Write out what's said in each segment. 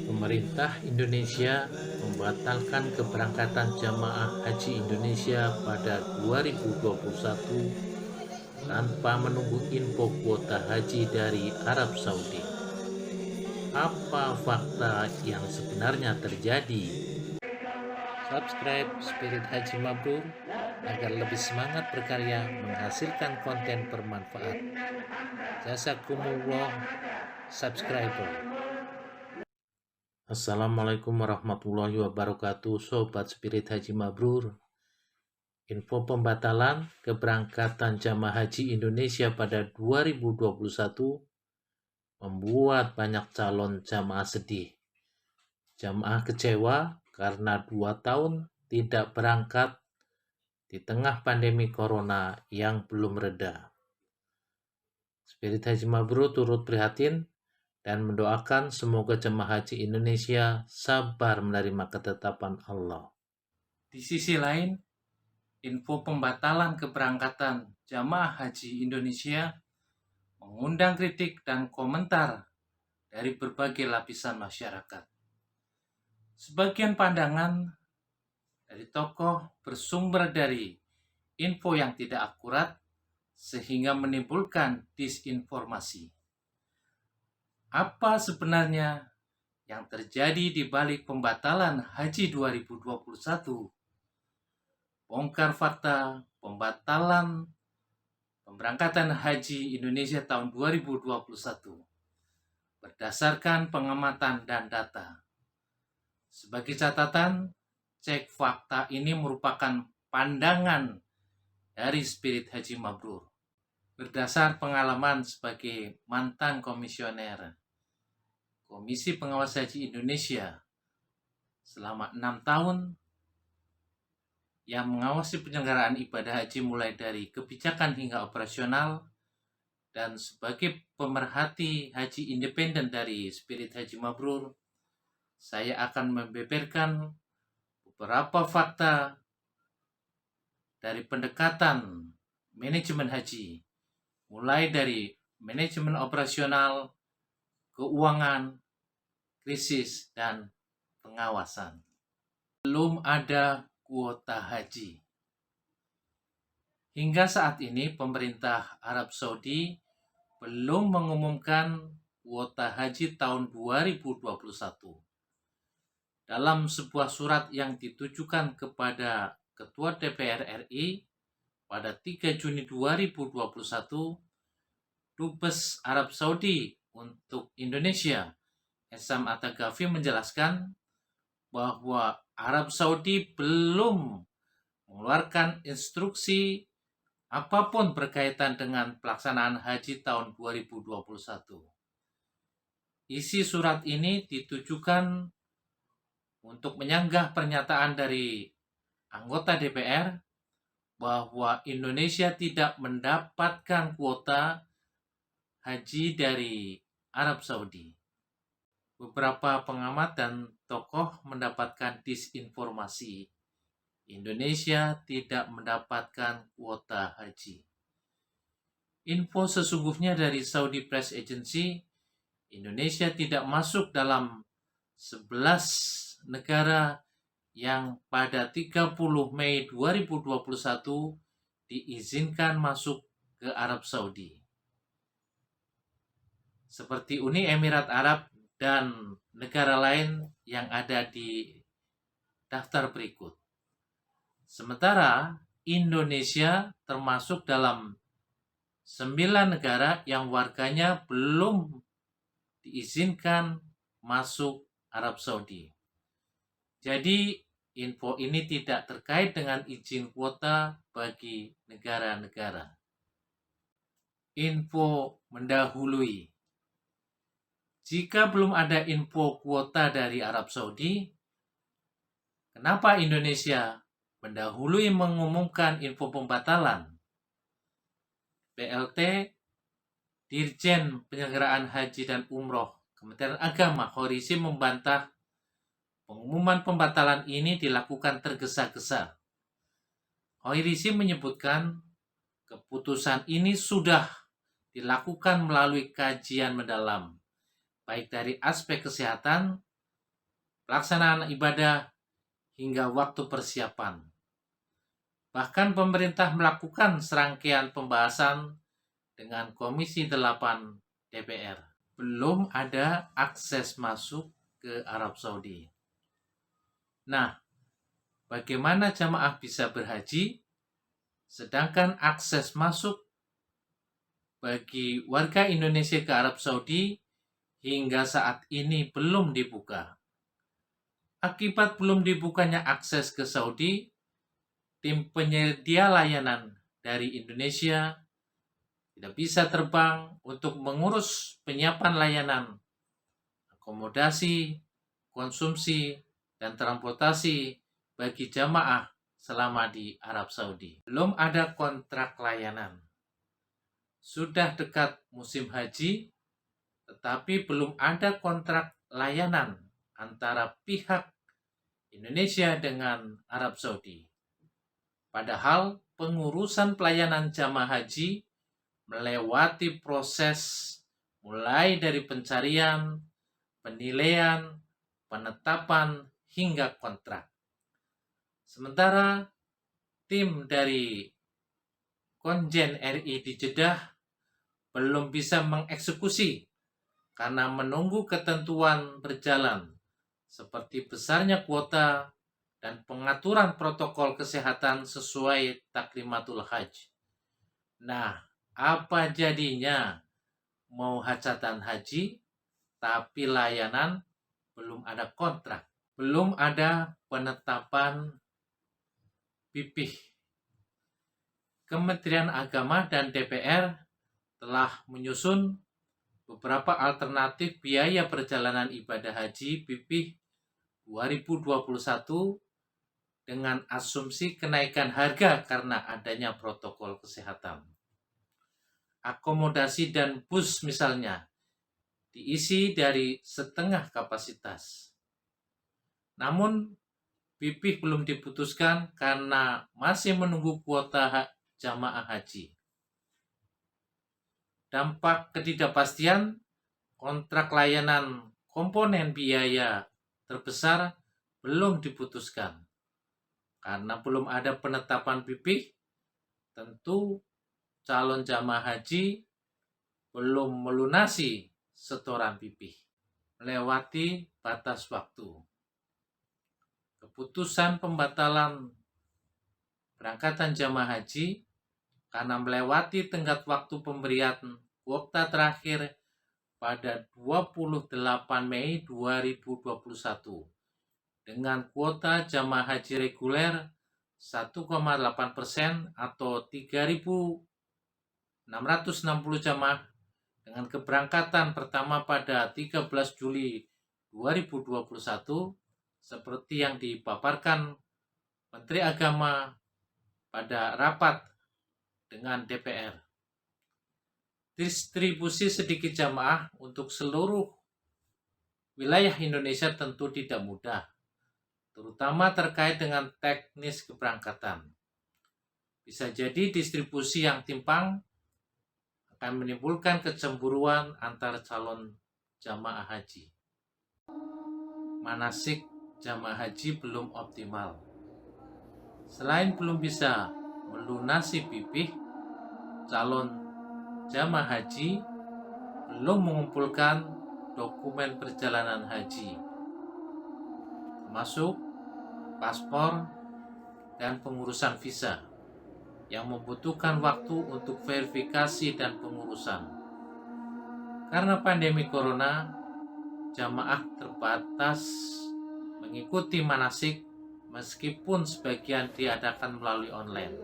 Pemerintah Indonesia membatalkan keberangkatan jamaah haji Indonesia pada 2021 tanpa menunggu info kuota haji dari Arab Saudi. Apa fakta yang sebenarnya terjadi? Subscribe Spirit Haji Mabrur agar lebih semangat berkarya menghasilkan konten bermanfaat. Jazakumullah subscriber. Assalamualaikum warahmatullahi wabarakatuh, Sobat Spirit Haji Mabrur. Info pembatalan keberangkatan jamaah haji Indonesia pada 2021 membuat banyak calon jamaah sedih. Jamaah kecewa karena 2 tahun tidak berangkat di tengah pandemi corona yang belum reda. Spirit Haji Mabrur turut prihatin dan mendoakan semoga jemaah haji Indonesia sabar menerima ketetapan Allah. Di sisi lain, info pembatalan keberangkatan jamaah haji Indonesia mengundang kritik dan komentar dari berbagai lapisan masyarakat. Sebagian pandangan dari tokoh bersumber dari info yang tidak akurat sehingga menimbulkan disinformasi. Apa sebenarnya yang terjadi di balik pembatalan haji 2021? Bongkar fakta pembatalan pemberangkatan haji Indonesia tahun 2021 berdasarkan pengamatan dan data. Sebagai catatan, cek fakta ini merupakan pandangan dari Spirit Haji Mabrur berdasar pengalaman sebagai mantan komisioner Komisi Pengawas Haji Indonesia selama 6 tahun yang mengawasi penyelenggaraan ibadah haji mulai dari kebijakan hingga operasional, dan sebagai pemerhati haji independen dari Spirit Haji Mabrur, saya akan membeberkan beberapa fakta dari pendekatan manajemen haji, mulai dari manajemen operasional, keuangan, krisis, dan pengawasan. Belum ada kuota haji. Hingga saat ini pemerintah Arab Saudi belum mengumumkan kuota haji tahun 2021. Dalam sebuah surat yang ditujukan kepada Ketua DPR RI pada 3 Juni 2021, Dubes Arab Saudi untuk Indonesia, Hesham Attaqafi, menjelaskan bahwa Arab Saudi belum mengeluarkan instruksi apapun berkaitan dengan pelaksanaan haji tahun 2021. Isi surat ini ditujukan untuk menyanggah pernyataan dari anggota DPR bahwa Indonesia tidak mendapatkan kuota haji dari Arab Saudi. Beberapa pengamat dan tokoh mendapatkan disinformasi. Indonesia tidak mendapatkan kuota haji. Info sesungguhnya dari Saudi Press Agency, Indonesia tidak masuk dalam 11 negara yang pada 30 Mei 2021 diizinkan masuk ke Arab Saudi, seperti Uni Emirat Arab dan negara lain yang ada di daftar berikut. Sementara Indonesia termasuk dalam 9 negara yang warganya belum diizinkan masuk Arab Saudi. Jadi info ini tidak terkait dengan izin kuota bagi negara-negara. Info mendahului. Jika belum ada info kuota dari Arab Saudi, kenapa Indonesia mendahului mengumumkan info pembatalan? PLT Dirjen Penyelenggaraan Haji dan Umroh Kementerian Agama Khoirisi membantah pengumuman pembatalan ini dilakukan tergesa-gesa. Khoirisi menyebutkan keputusan ini sudah dilakukan melalui kajian mendalam, baik dari aspek kesehatan, pelaksanaan ibadah, hingga waktu persiapan. Bahkan pemerintah melakukan serangkaian pembahasan dengan Komisi 8 DPR. Belum ada akses masuk ke Arab Saudi. Nah, bagaimana jamaah bisa berhaji, sedangkan akses masuk bagi warga Indonesia ke Arab Saudi hingga saat ini belum dibuka? Akibat belum dibukanya akses ke Saudi, tim penyedia layanan dari Indonesia tidak bisa terbang untuk mengurus penyiapan layanan, akomodasi, konsumsi, dan transportasi bagi jamaah selama di Arab Saudi. Belum ada kontrak layanan. Sudah dekat musim haji, tetapi belum ada kontrak layanan antara pihak Indonesia dengan Arab Saudi. Padahal pengurusan pelayanan jamaah haji melewati proses mulai dari pencarian, penilaian, penetapan, hingga kontrak. Sementara tim dari Konjen RI di Jeddah belum bisa mengeksekusi karena menunggu ketentuan berjalan seperti besarnya kuota dan pengaturan protokol kesehatan sesuai taklimatul hajj. Nah, apa jadinya? Mau hajatan haji, tapi layanan belum ada kontrak, belum ada penetapan PIPih. Kementerian Agama dan DPR telah menyusun beberapa alternatif biaya perjalanan ibadah haji PIPih 2021 dengan asumsi kenaikan harga karena adanya protokol kesehatan. Akomodasi dan bus misalnya diisi dari setengah kapasitas. Namun PIPih belum diputuskan karena masih menunggu kuota jamaah haji. Dampak ketidakpastian kontrak layanan komponen biaya terbesar belum diputuskan. Karena belum ada penetapan PIPih, tentu calon jamaah haji belum melunasi setoran PIPih, melewati batas waktu. Keputusan pembatalan berangkatan jamaah haji karena melewati tenggat waktu pemberian kuota terakhir pada 28 Mei 2021 dengan kuota jamaah haji reguler 1,8% atau 3.660 jamaah dengan keberangkatan pertama pada 13 Juli 2021 seperti yang dipaparkan Menteri Agama pada rapat dengan DPR. Distribusi sedikit jamaah untuk seluruh wilayah Indonesia tentu tidak mudah, terutama terkait dengan teknis keberangkatan. Bisa jadi distribusi yang timpang akan menimbulkan kecemburuan antar calon jamaah haji. Manasik jamaah haji belum optimal. Selain belum bisa melunasi PIPih, calon jamaah haji belum mengumpulkan dokumen perjalanan haji, termasuk paspor dan pengurusan visa yang membutuhkan waktu untuk verifikasi dan pengurusan. Karena pandemi corona, jamaah terbatas mengikuti manasik meskipun sebagian diadakan melalui online.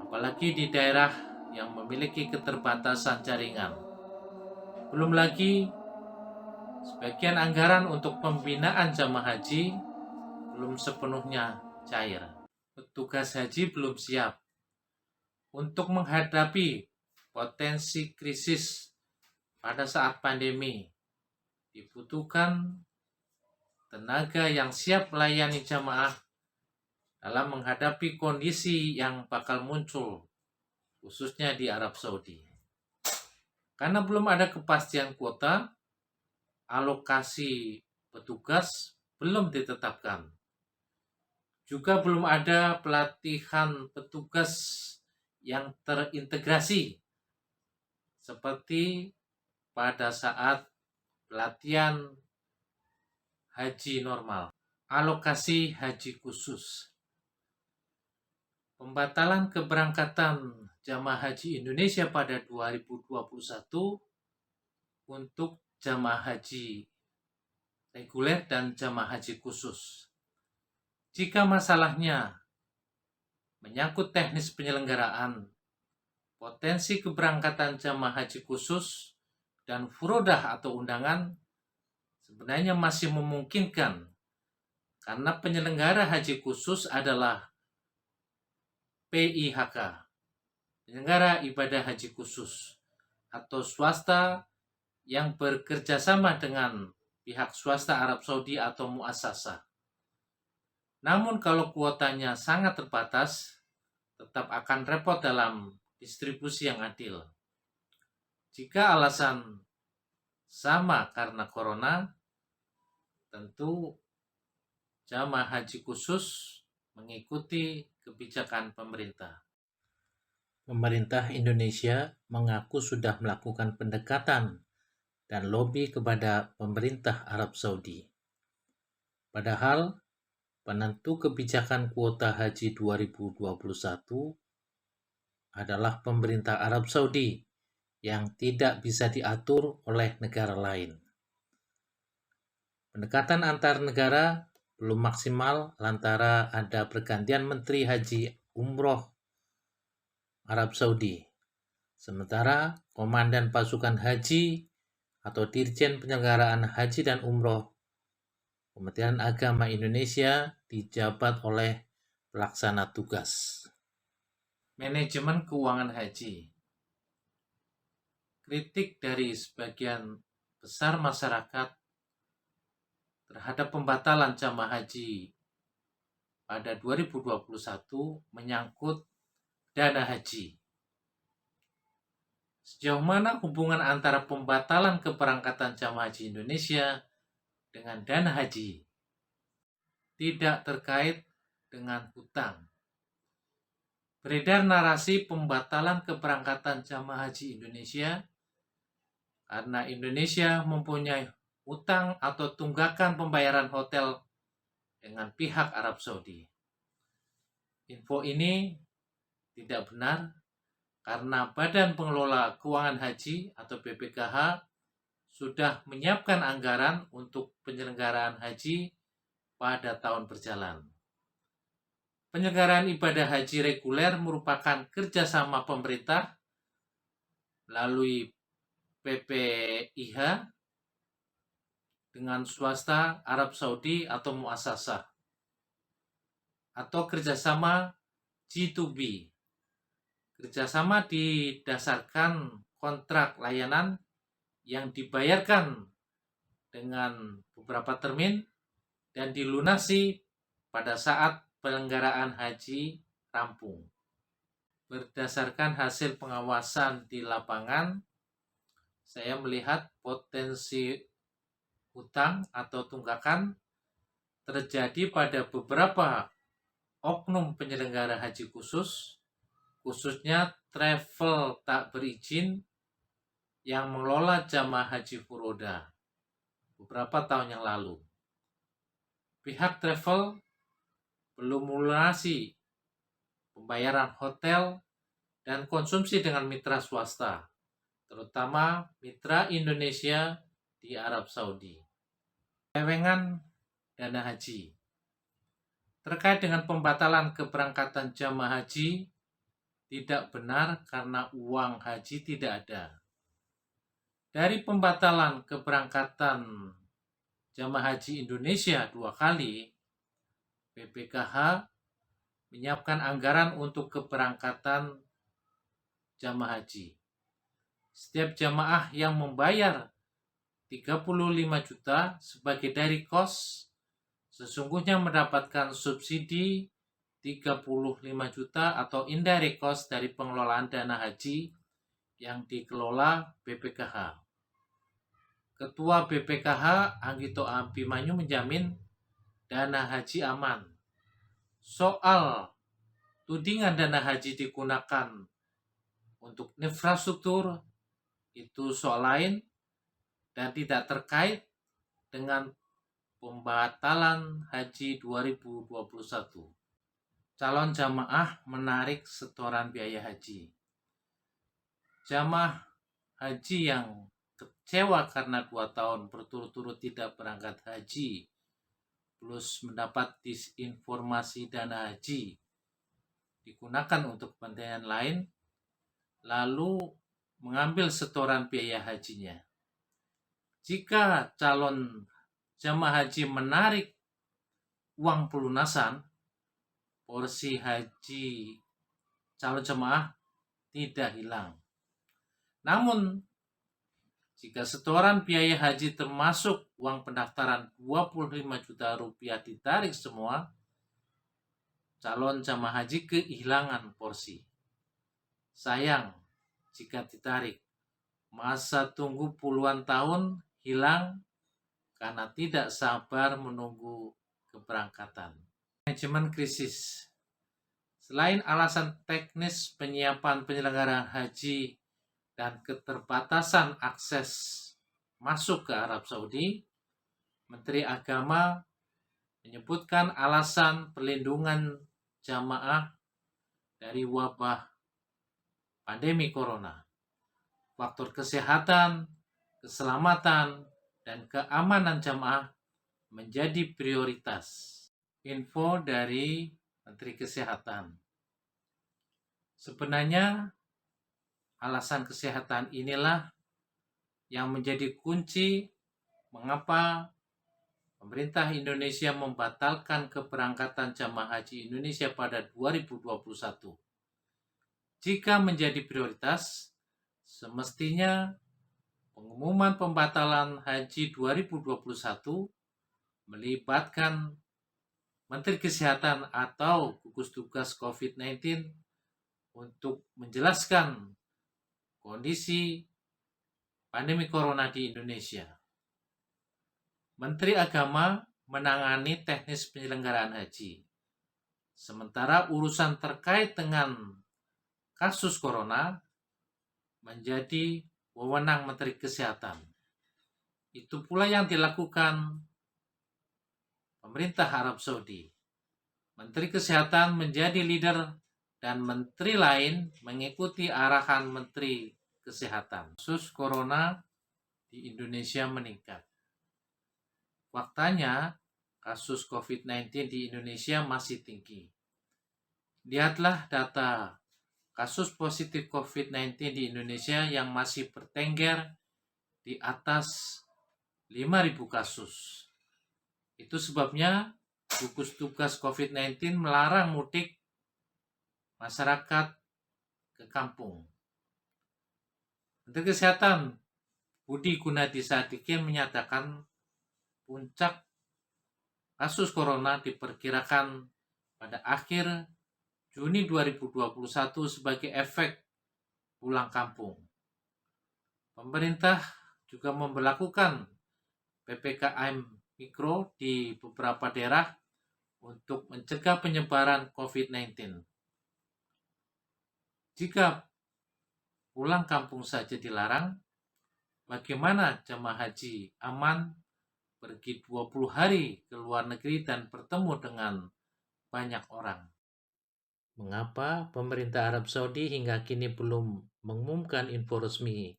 Apalagi di daerah yang memiliki keterbatasan jaringan. Belum lagi sebagian anggaran untuk pembinaan jamaah haji belum sepenuhnya cair. Petugas haji belum siap untuk menghadapi potensi krisis pada saat pandemi. Dibutuhkan tenaga yang siap melayani jamaah dalam menghadapi kondisi yang bakal muncul, khususnya di Arab Saudi. Karena belum ada kepastian kuota, alokasi petugas belum ditetapkan. Juga belum ada pelatihan petugas yang terintegrasi seperti pada saat pelatihan haji normal. Alokasi haji khusus. Pembatalan keberangkatan jamaah haji Indonesia pada 2021 untuk jamaah haji reguler dan jamaah haji khusus. Jika masalahnya menyangkut teknis penyelenggaraan, potensi keberangkatan jamaah haji khusus dan furodah atau undangan sebenarnya masih memungkinkan karena penyelenggara haji khusus adalah PIHK, penyelenggara ibadah haji khusus, atau swasta yang bekerja sama dengan pihak swasta Arab Saudi atau muassasah. Namun kalau kuotanya sangat terbatas, tetap akan repot dalam distribusi yang adil. Jika alasan sama karena corona, tentu jamaah haji khusus mengikuti kebijakan pemerintah. Pemerintah Indonesia mengaku sudah melakukan pendekatan dan lobi kepada pemerintah Arab Saudi. Padahal penentu kebijakan kuota haji 2021 adalah pemerintah Arab Saudi yang tidak bisa diatur oleh negara lain. Pendekatan antar negara belum maksimal lantaran ada pergantian Menteri Haji Umroh Arab Saudi. Sementara Komandan Pasukan Haji atau Dirjen Penyelenggaraan Haji dan Umroh Kementerian Agama Indonesia dijabat oleh pelaksana tugas. Manajemen keuangan haji. Kritik dari sebagian besar masyarakat terhadap pembatalan jamaah haji pada 2021 menyangkut dana haji. Sejauh mana hubungan antara pembatalan keberangkatan jamaah haji Indonesia dengan dana haji? Tidak terkait dengan hutang. Beredar narasi pembatalan keberangkatan jamaah haji Indonesia karena Indonesia mempunyai hutang atau tunggakan pembayaran hotel dengan pihak Arab Saudi. Info ini tidak benar karena Badan Pengelola Keuangan Haji atau BPKH sudah menyiapkan anggaran untuk penyelenggaraan haji pada tahun berjalan. Penyelenggaraan ibadah haji reguler merupakan kerjasama pemerintah melalui PPIH dengan swasta Arab Saudi atau muassasah atau kerjasama G2B. Kerjasama didasarkan kontrak layanan yang dibayarkan dengan beberapa termin dan dilunasi pada saat penyelenggaraan haji rampung. Berdasarkan hasil pengawasan di lapangan, saya melihat potensi hutang atau tunggakan terjadi pada beberapa oknum penyelenggara haji khusus, khususnya travel tak berizin yang mengelola jamaah haji furoda beberapa tahun yang lalu. Pihak travel belum melunasi pembayaran hotel dan konsumsi dengan mitra swasta, terutama mitra Indonesia di Arab Saudi. Penyelewengan dana haji. Terkait dengan pembatalan keberangkatan jamaah haji, tidak benar karena uang haji tidak ada. Dari pembatalan keberangkatan jamaah haji Indonesia 2 kali, BPKH menyiapkan anggaran untuk keberangkatan jamaah haji. Setiap jamaah yang membayar 35 juta sebagai dari kos sesungguhnya mendapatkan subsidi 35 juta atau indirect cost dari pengelolaan dana haji yang dikelola BPKH. Ketua BPKH Anggito Abimanyu menjamin dana haji aman. Soal tudingan dana haji digunakan untuk infrastruktur itu soal lain dan tidak terkait dengan pembatalan haji 2021. Calon jamaah menarik setoran biaya haji. Jamaah haji yang kecewa karena 2 tahun berturut-turut tidak berangkat haji plus mendapat disinformasi dana haji digunakan untuk kepentingan lain lalu mengambil setoran biaya hajinya. Jika calon jamaah haji menarik uang pelunasan, porsi haji calon jemaah tidak hilang. Namun, jika setoran biaya haji termasuk uang pendaftaran 25 juta rupiah ditarik semua, calon jamaah haji kehilangan porsi. Sayang, jika ditarik, masa tunggu puluhan tahun hilang karena tidak sabar menunggu keberangkatan. Manajemen krisis. Selain alasan teknis penyiapan penyelenggaraan haji dan keterbatasan akses masuk ke Arab Saudi, Menteri Agama menyebutkan alasan perlindungan jamaah dari wabah pandemi corona. Faktor kesehatan, keselamatan, dan keamanan jamaah menjadi prioritas. Info dari Menteri Kesehatan. Sebenarnya alasan kesehatan inilah yang menjadi kunci mengapa pemerintah Indonesia membatalkan keberangkatan jamaah haji Indonesia pada 2021. Jika menjadi prioritas, semestinya pengumuman pembatalan haji 2021 melibatkan Menteri Kesehatan atau gugus tugas COVID-19 untuk menjelaskan kondisi pandemi corona di Indonesia. Menteri Agama menangani teknis penyelenggaraan haji. Sementara urusan terkait dengan kasus corona menjadi wewenang Menteri Kesehatan. Itu pula yang dilakukan pemerintah Arab Saudi. Menteri Kesehatan menjadi leader dan menteri lain mengikuti arahan Menteri Kesehatan. Kasus corona di Indonesia meningkat. Faktanya, kasus COVID-19 di Indonesia masih tinggi. Lihatlah data kasus positif COVID-19 di Indonesia yang masih bertengger di atas 5.000 kasus. Itu sebabnya gugus tugas COVID-19 melarang mudik masyarakat ke kampung. Menteri Kesehatan Budi Gunadi Sadikin menyatakan puncak kasus corona diperkirakan pada akhir Juni 2021 sebagai efek pulang kampung. Pemerintah juga memberlakukan PPKM Mikro di beberapa daerah untuk mencegah penyebaran COVID-19. Jika pulang kampung saja dilarang, bagaimana jemaah haji aman pergi 20 hari ke luar negeri dan bertemu dengan banyak orang? Mengapa pemerintah Arab Saudi hingga kini belum mengumumkan info resmi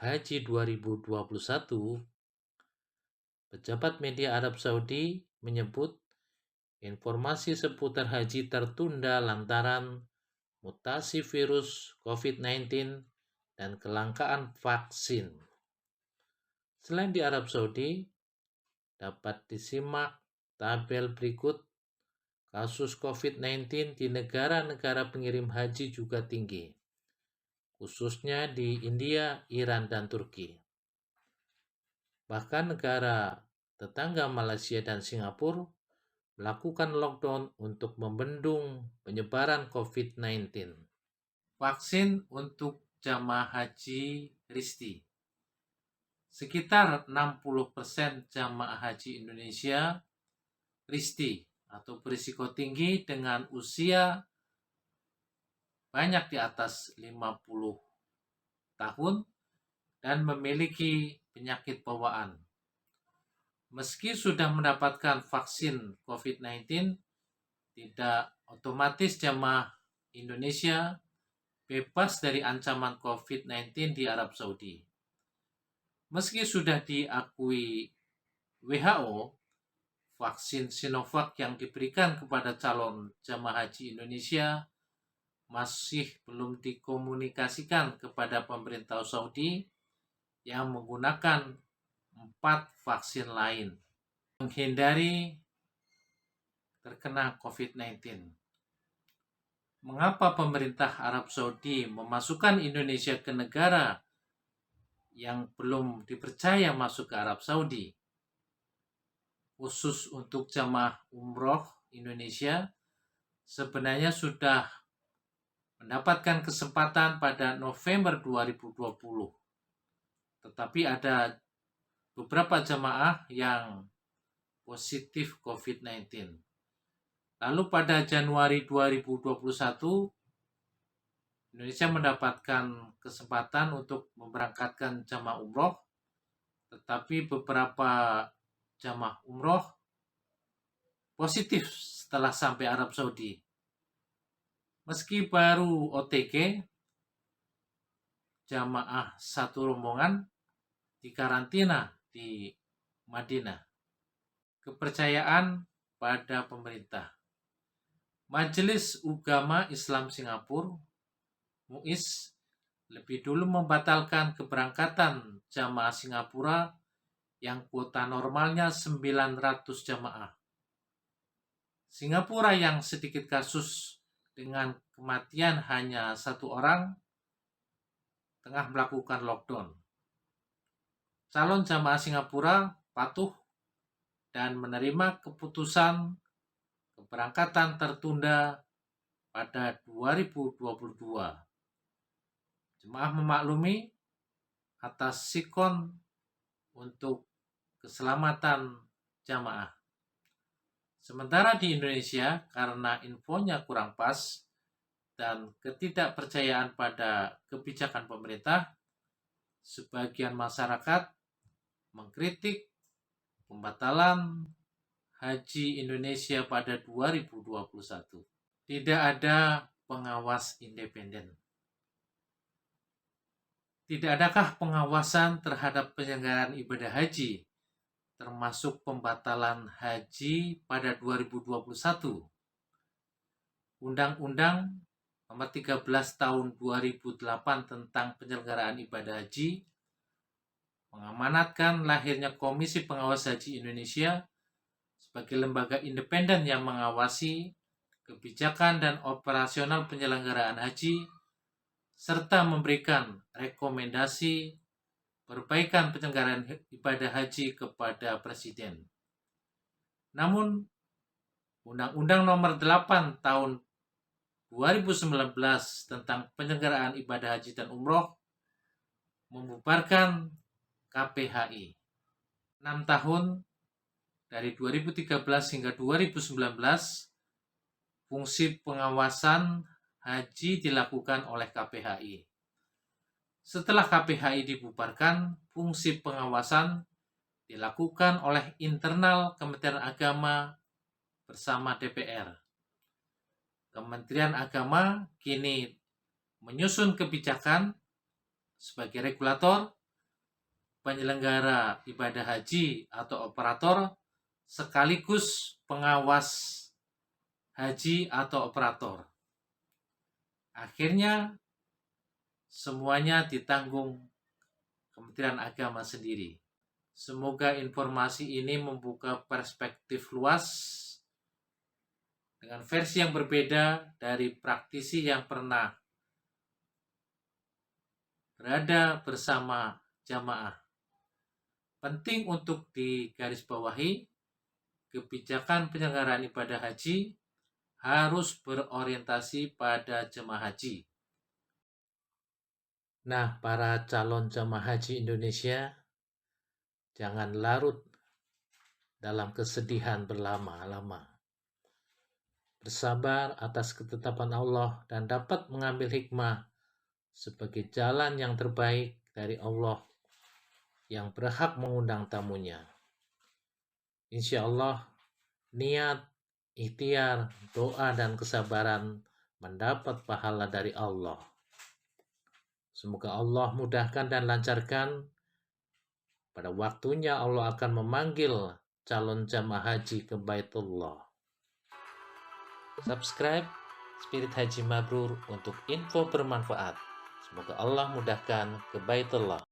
Haji 2021? Pejabat media Arab Saudi menyebut informasi seputar haji tertunda lantaran mutasi virus COVID-19 dan kelangkaan vaksin. Selain di Arab Saudi, dapat disimak tabel berikut. Kasus COVID-19 di negara-negara pengirim haji juga tinggi, khususnya di India, Iran, dan Turki. Bahkan negara tetangga Malaysia dan Singapura melakukan lockdown untuk membendung penyebaran COVID-19. Vaksin untuk jamaah haji Risti. Sekitar 60% jamaah haji Indonesia risti atau berisiko tinggi dengan usia banyak di atas 50 tahun dan memiliki penyakit bawaan. Meski sudah mendapatkan vaksin COVID-19, tidak otomatis jamaah Indonesia bebas dari ancaman COVID-19 di Arab Saudi. Meski sudah diakui WHO, vaksin Sinovac yang diberikan kepada calon jamaah haji Indonesia masih belum dikomunikasikan kepada pemerintah Saudi yang menggunakan 4 vaksin lain menghindari terkena COVID-19. Mengapa pemerintah Arab Saudi memasukkan Indonesia ke negara yang belum dipercaya masuk ke Arab Saudi? Khusus untuk jamaah umroh Indonesia sebenarnya sudah mendapatkan kesempatan pada November 2020. Tetapi ada beberapa jamaah yang positif COVID-19. Lalu pada Januari 2021, Indonesia mendapatkan kesempatan untuk memberangkatkan jamaah umroh, tetapi beberapa jamaah umroh positif setelah sampai Arab Saudi. Meski baru OTG, jamaah satu rombongan dikarantina di Madinah. Kepercayaan pada pemerintah. Majelis Ugama Islam Singapura MUIS lebih dulu membatalkan keberangkatan jamaah Singapura yang kuota normalnya 900 jamaah. Singapura yang sedikit kasus dengan kematian hanya 1 orang tengah melakukan lockdown. Calon jamaah Singapura patuh dan menerima keputusan keberangkatan tertunda pada 2022. Jemaah memaklumi atas sikon untuk keselamatan jamaah. Sementara di Indonesia, karena infonya kurang pas dan ketidakpercayaan pada kebijakan pemerintah, sebagian masyarakat mengkritik pembatalan Haji Indonesia pada 2021. Tidak ada pengawas independen. Tidak adakah pengawasan terhadap penyelenggaraan ibadah haji, termasuk pembatalan haji pada 2021? Undang-Undang Nomor 13 Tahun 2008 tentang penyelenggaraan ibadah haji mengamanatkan lahirnya Komisi Pengawas Haji Indonesia sebagai lembaga independen yang mengawasi kebijakan dan operasional penyelenggaraan haji serta memberikan rekomendasi perbaikan penyelenggaraan ibadah haji kepada Presiden. Namun, Undang-Undang Nomor 8 Tahun 2019 tentang penyelenggaraan ibadah haji dan umroh membubarkan KPHI. 6 tahun dari 2013 hingga 2019, fungsi pengawasan haji dilakukan oleh KPHI. Setelah KPHI dibubarkan, fungsi pengawasan dilakukan oleh internal Kementerian Agama bersama DPR. Kementerian Agama kini menyusun kebijakan sebagai regulator, penyelenggara ibadah haji atau operator, sekaligus pengawas haji atau operator. Akhirnya semuanya ditanggung Kementerian Agama sendiri. Semoga informasi ini membuka perspektif luas dengan versi yang berbeda dari praktisi yang pernah berada bersama jamaah. Penting untuk digarisbawahi, kebijakan penyelenggaraan ibadah haji harus berorientasi pada jemaah haji. Nah, para calon jemaah haji Indonesia, jangan larut dalam kesedihan berlama-lama. Bersabar atas ketetapan Allah dan dapat mengambil hikmah sebagai jalan yang terbaik dari Allah yang berhak mengundang tamunya. Insya Allah, niat, ikhtiar, doa, dan kesabaran mendapat pahala dari Allah. Semoga Allah mudahkan dan lancarkan. Pada waktunya Allah akan memanggil calon jamaah haji ke Baitullah. Subscribe Spirit Haji Mabrur untuk info bermanfaat. Semoga Allah mudahkan ke Baitullah.